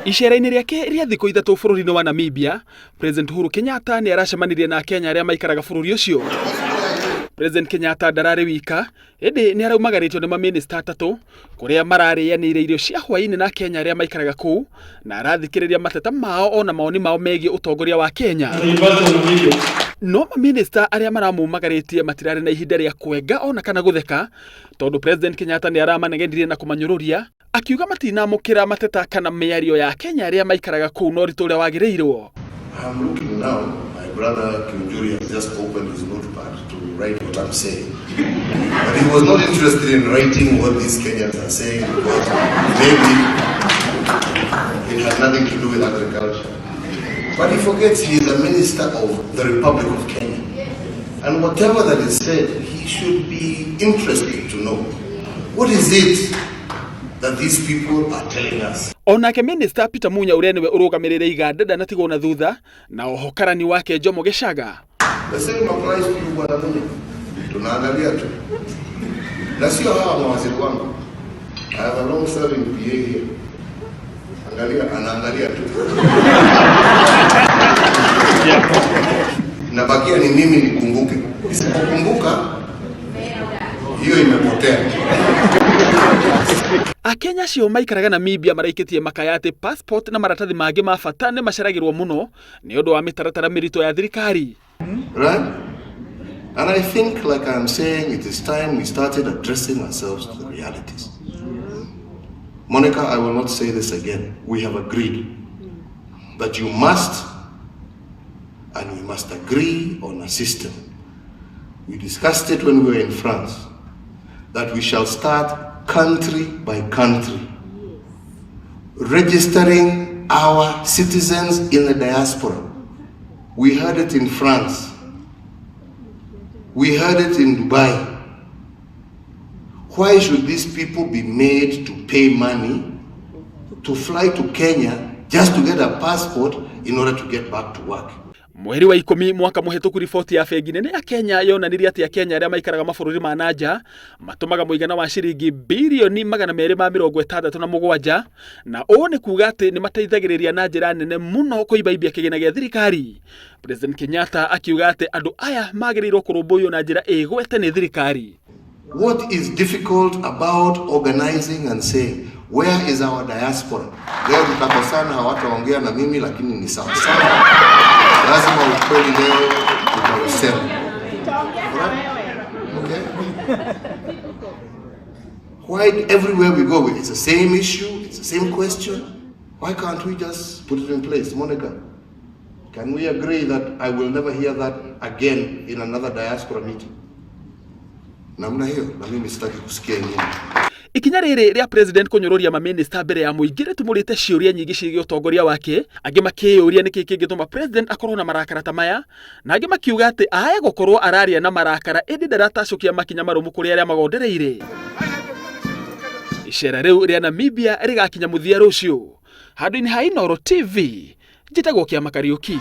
Icera-inĩ rĩake rĩa thikũ ithatũ bũrũri-inĩ wa Namibia, President Uhuru Kenyatta nĩ aracemanirie na Akenya arĩa maikaraga bũrũri ũcio. President Kenyatta ndararĩ wika, ĩndĩ nĩ araumagarĩtio nĩ mamĩnĩsta atatũ kũrĩa mararĩanĩire irio cia hwaĩ-inĩ na Akenya arĩa maikaraga kũu, na arathikĩrĩria mateta mao ona maoni mao megiĩ ũtongoria wa Kenya. No mamĩnĩsta arĩa maramumagarĩtie matirarĩ na ihinda rĩa kwenga ona kana gũtheka, tondũ President Kenyatta nĩ aramanegenirie na kũmanyũrũria, akiuga matinamũkĩra mateta kana mĩario ya Kenya arĩa maikaraga kũu na ũritũ ũrĩa wagĩrĩirwo. I'm looking now, my brother Kinjuri has just opened his notepad to write what I'm saying. But he was not interested in writing what these Kenyans are saying because maybe it had nothing to do with agriculture. But he forgets he is a minister of the Republic of Kenya. And whatever that is said, he should be interested to know. What is it that these people are telling us? Onake Minister Peter Munya ũrĩa nĩwe ũrũgamĩrĩire iganda ndanatigwo na thutha na ohokarani wake Jomo Gĩchagha. The same applies to you bwana Munya. Tunaangalia tu. Na sio hawa mawaziri wangu. I have a long serving PA here. Anaangalia tu. Nabakia ni mimi nikumbuke. Nisipokumbuka hiyo imepotea. Akenya cio maikaraga Namibia maraikĩtie makaya atĩ passport na maratathi mangĩ ma bata nĩ maceragĩrwo mũno nĩ ũndũ wa mĩtaratara mĩritũ ya thirikari. Right? And I think, like I'm saying, it is time we started addressing ourselves to the realities. Monica, I will not say this again. We have agreed that you must, and we must agree on a system. We discussed it when we were in France, that we shall start country by country, registering our citizens in the diaspora. We heard it in France. We heard it in Dubai. Why should these people be made to pay money to fly to Kenya just to get a passport in order to get back to work? Mweri wa 10 mwaka mũhetũku riboti ya bengi nene ya Kenya yonanirie atĩ Akenya arĩa maikaraga mabũrũri ma nanja matũmaga mũigana wa ciringi birioni 267 na ũũ nĩ kuuga atĩ nĩ mateithagĩrĩria na njĩra nene mũno kũibaibia kĩgĩna gĩa thirikari. President Kenyatta akiuga atĩ andũ aya magĩrĩirwo kũrũmbũiyo na njĩra ĩgwete nĩ thirikari. What is difficult about organizing and saying where is our diaspora? Leo tutakosana hawataongea na mimi lakini ni sawa sawa. Lazima ukweli leo utausema. Okay? Why everywhere we go it's the same issue, it's the same question? Why can't we just put it in place? Monica, can we agree that I will never hear that again in another diaspora meeting? Namna hiyo na mimi sitaki kusikia nyingi. Ikinya rĩrĩ rĩa president kũnyũrũria mamĩnĩsta mbere ya mũingĩ rĩtumũrĩte ciũria nyingĩ ciĩgiĩ ũtongoria wake, angĩ makĩyũria nĩkĩ kĩngĩtũma president akorwo na marakara ta maya, na angĩ makiuga atĩ ae gũkorwo araria na marakara ĩndĩ ndaratacũkia makinya marũmu kũrĩ arĩa magondereire. Icera rĩu rĩa Namibia rĩgakinya mũthia rũciũ. Handũ-inĩ ha Inooro TV, njĩtagwo Kĩama Kariũki.